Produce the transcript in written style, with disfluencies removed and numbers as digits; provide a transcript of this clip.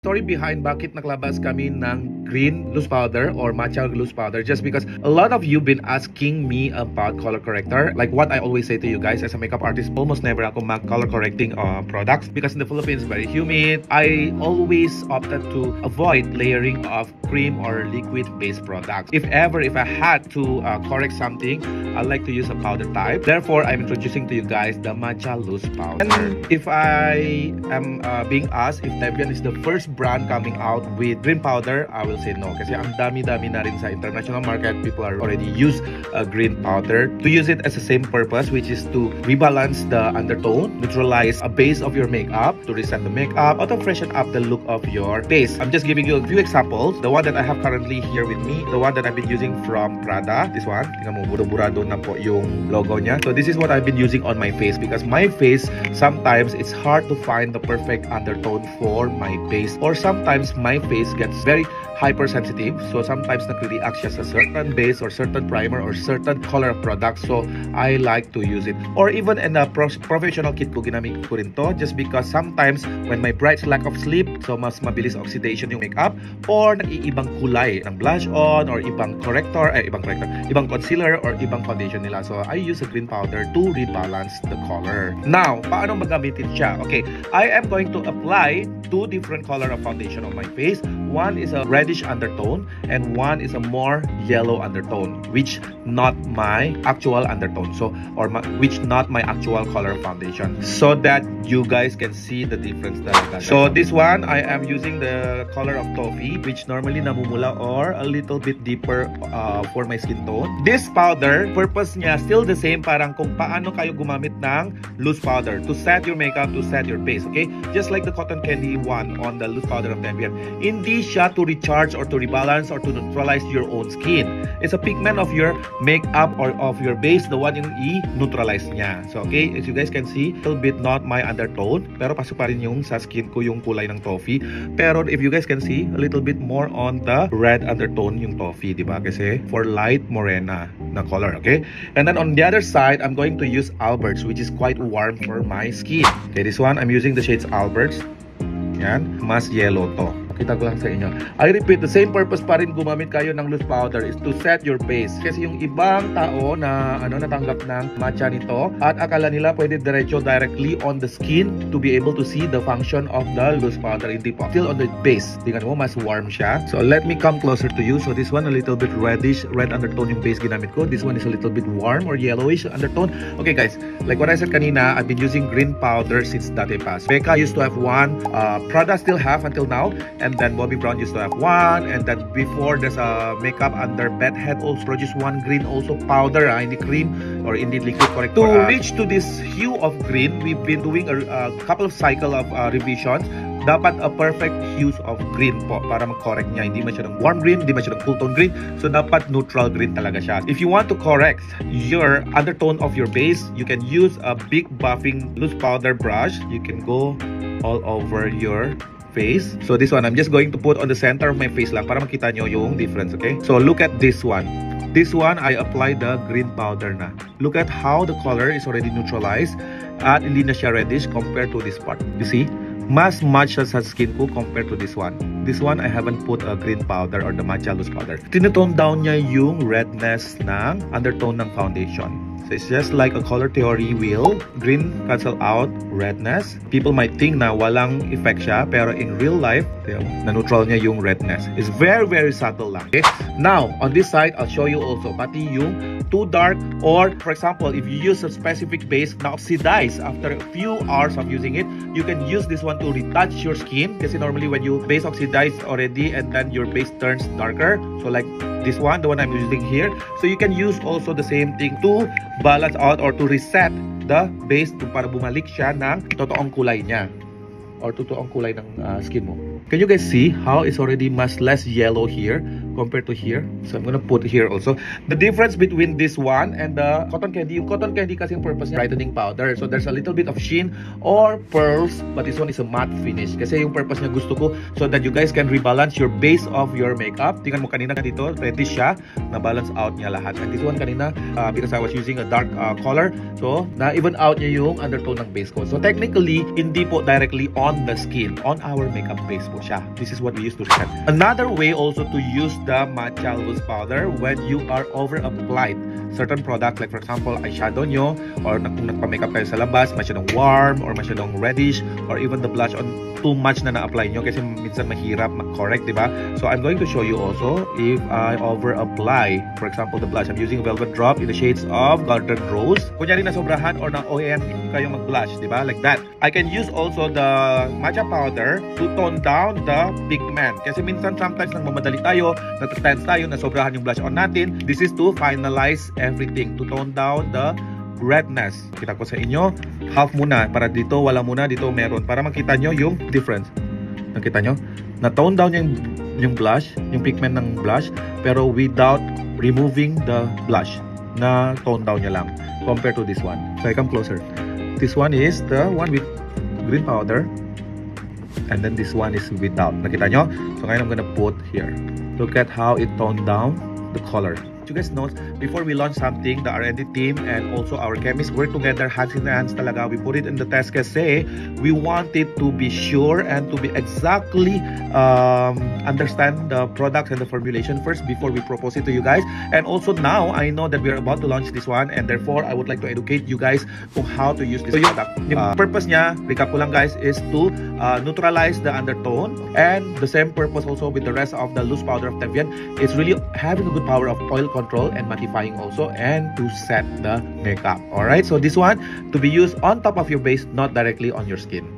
story behind bakit naglabas kami ng green loose powder or matcha loose powder, just because a lot of you been asking me about color corrector. Like what I always say to you guys, as a makeup artist, almost never ako mag color correcting products because in the Philippines very humid. I always opted to avoid layering of cream or liquid based products. If I had to correct something, I like to use a powder type. Therefore, I'm introducing to you guys the matcha loose powder. And if I am being asked if Debian is the first brand coming out with green powder, I will say no. Kasi ang dami-dami na rin sa international market, people are already use green powder to use it as the same purpose, which is to rebalance the undertone, neutralize a base of your makeup, to reset the makeup, or to freshen up the look of your face. I'm just giving you a few examples. The one that I have currently here with me, the one that I've been using from Prada, this one. Tingnan mo, burado na po yung logo niya. So this is what I've been using on my face because my face, sometimes it's hard to find the perfect undertone for my base, or sometimes my face gets very hypersensitive, so sometimes nagre-react siya sa certain base or certain primer or certain color of product, so I like to use it. Or even in a professional kit ko, ginamit ko rin to just because sometimes when my bride's lack of sleep, so mas mabilis oxidation yung makeup, or nag-iibang kulay ng blush on, or ibang ibang concealer or ibang foundation nila. So I use a green powder to rebalance the color. Now, paano magamitin siya? Okay, I am going to apply two different color of foundation on my face. One is a reddish undertone and one is a more yellow undertone, which not my actual undertone, so which not my actual color foundation, so that you guys can see the difference talaga. So this one I am using the color of Toffee, which normally namumula or a little bit deeper for my skin tone. This powder, purpose niya still the same, parang kung paano kayo gumamit ng loose powder to set your makeup, to set your base, okay? Just like the cotton candy one on the loose powder of Debian. Hindi siya to recharge or to rebalance or to neutralize your own skin. It's a pigment of your makeup or of your base, the one yung i-neutralize niya. So okay, as you guys can see, a little bit not my undertone, pero pasok pa rin yung sa skin ko yung kulay ng Toffee. Pero if you guys can see, a little bit more on the red undertone yung Toffee, diba? Kasi for light morena na color, okay? And then on the other side, I'm going to use Alberts, which is quite warm for my skin. Okay, this one, I'm using the shades Alberts. Yan, mas yellow to. Kita ko lang sa inyo. I repeat, the same purpose pa rin gumamit kayo ng loose powder is to set your base. Kasi yung ibang tao na natanggap ng matcha nito at akala nila pwede directly on the skin to be able to see the function of the loose powder. Hindi po. Still on the base. Tingnan mo, mas warm siya. So let me come closer to you. So this one a little bit reddish, red undertone yung base ginamit ko. This one is a little bit warm or yellowish undertone. Okay guys, like what I said kanina, I've been using green powder since dati pa. Becca used to have one, Prada still have until now, and then Bobbi Brown used to have one, and then before there's a makeup under Bedhead also produced one green also powder, hindi cream or indeed liquid corrector. To reach to this hue of green, we've been doing a couple of cycle of revisions. Dapat a perfect hue of green po para mag-correct niya. Hindi masyadong warm green, hindi masyadong cool tone green. So dapat neutral green talaga siya. If you want to correct your undertone of your base, you can use a big buffing loose powder brush. You can go all over your face. So this one, I'm just going to put on the center of my face lang para makita nyo yung difference, okay? So look at this one. This one, I applied the green powder na. Look at how the color is already neutralized at hindi na siya reddish compared to this part. You see? Mas match sa skin ko compared to this one. This one, I haven't put a green powder or the matcha loose powder. Tinitone down niya yung redness ng undertone ng foundation. So it's just like a color theory wheel. Green cancel out redness. People might think na walang effect siya, pero in real life, na-neutral niya yung redness. It's very, very subtle lang. Okay? Now, on this side, I'll show you also pati yung too dark, or for example, if you use a specific base na oxidize after a few hours of using it, you can use this one to retouch your skin. Kasi normally when you base oxidize already and then your base turns darker, so like this one, the one I'm using here, so you can use also the same thing to balance out or to reset the base para bumalik siya ng totoong kulay niya or totoong kulay ng skin mo. Can you guys see how it's already much less yellow here compared to here? So I'm gonna put here also. The difference between this one and the cotton candy, yung cotton candy kasi yung purpose niya brightening powder. So there's a little bit of sheen or pearls, but this one is a matte finish. Kasi yung purpose niya gusto ko so that you guys can rebalance your base of your makeup. Tingnan mo kanina dito, reddish siya, na-balance out niya lahat. And this one kanina, because I was using a dark color, so na-even out niya yung undertone ng base ko. So technically, hindi po directly on the skin, on our makeup base. base po siya. This is what we use to reset. Another way also to use the matcha loose powder when you are over-applied certain product, like for example, eyeshadow nyo, or kung nagpa-makeup kayo sa labas, masyadong warm, or masyadong reddish, or even the blush on too much na na-apply nyo kasi minsan mahirap mag-correct, diba? So I'm going to show you also if I over-apply, for example, the blush. I'm using Velvet Drop in the shades of Golden Rose. Kunyari na sobrahan or na ON kayong mag-blush, diba? Like that. I can use also the matcha powder to tone down the pigment. Kasi minsan sometimes nagmamadali tayo, natatense tayo, na sobrahan yung blush on natin. This is to finalize everything, to tone down the redness. Kita ko sa inyo, half muna, para dito wala muna, dito meron, para makita nyo yung difference. Nakita nyo? Na-tone down yung blush, yung pigment ng blush, pero without removing the blush. Na-tone down niya lang, compared to this one. So I come closer. This one is the one with green powder, and then this one is without. Nakita nyo? So ngayon I'm gonna put here. Look at how it toned down the color. You guys know, before we launch something, the R&D team and also our chemists work together, hands in hands talaga. We put it in the test kasi we want it to be sure and to be exactly understand the product and the formulation first before we propose it to you guys. And also now, I know that we are about to launch this one, and therefore, I would like to educate you guys on how to use this product. Yung purpose niya, recap ko lang guys, is to neutralize the undertone, and the same purpose also with the rest of the loose powder of Tevian. It's really having a good power of oil control and mattifying also, and to set the makeup. Alright, so this one to be used on top of your base, not directly on your skin.